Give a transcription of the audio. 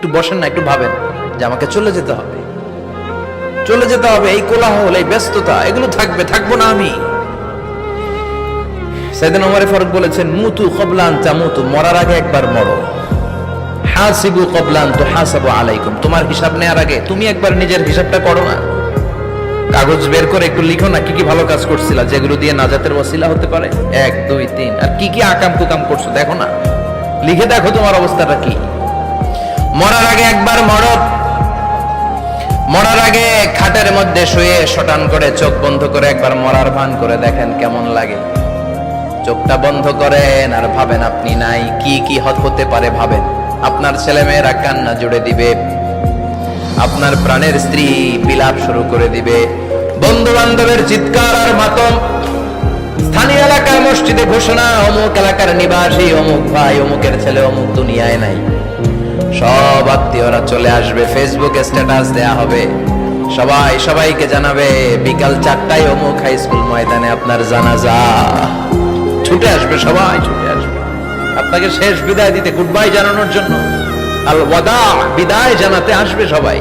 একটু বসেন না, একটু ভাবেন যে আমাকে চলে যেতে হবে, চলে যেতে হবে। এই কোলাহল, এই ব্যস্ততা, এগুলো থাকবে, থাকবো না আমি। সাইয়েদনা ওমর ফারুক বলেছেন, মুতু ক্বাবলা আন তামুতু, মরার আগে একবার মরো। হাসিবু ক্বাবলা আন তুহাসাবু আলাইকুম, তোমার হিসাব নেওয়ার আগে তুমি একবার নিজের হিসাবটা করো না। কাগজ বের করে একটু লিখো না, কি কি ভালো কাজ করছিলা যেগুলো দিয়ে নাজাতের ওসিলা হতে পারে, 1 2 3, আর কি কি আকাম কুকাম করছো দেখো না, লিখে দেখো তোমার অবস্থাটা কি। মরার আগে একবার মরো। মরার আগে খাটের মধ্যে শুয়ে শটান করে চোখ বন্ধ করে একবার মরার ভান করে দেখেন কেমন লাগে। চোখটা বন্ধ করেন আর ভাবেন আপনি নাই, কি কি হতে পারে ভাবেন। আপনার ছেলে মেয়েরা কান্না জুড়ে দিবে, আপনার প্রাণের স্ত্রী বিলাপ শুরু করে দিবে, বন্ধু বান্ধবের চিৎকার আর মাতম, স্থানীয় এলাকার মসজিদে ঘোষণা, অমুক এলাকার নিবাসী অমুক ভাই অমুকের ছেলে অমুক দুনিয়ায় নাই। সব আত্মীয়রা চলে আসবে, ফেসবুকে স্ট্যাটাস দেয়া হবে, সবাই সবাইকে জানাবে বিকাল 4টায় অমুক হাই স্কুল ময়দানে আপনার জানাজা। ছুটে আসবে, সবাই ছুটে আসবে আপনাকে শেষ বিদায় দিতে, গুড বাই জানানোর জন্য, আল ওয়াদা, বিদায় জানাতে আসবে সবাই।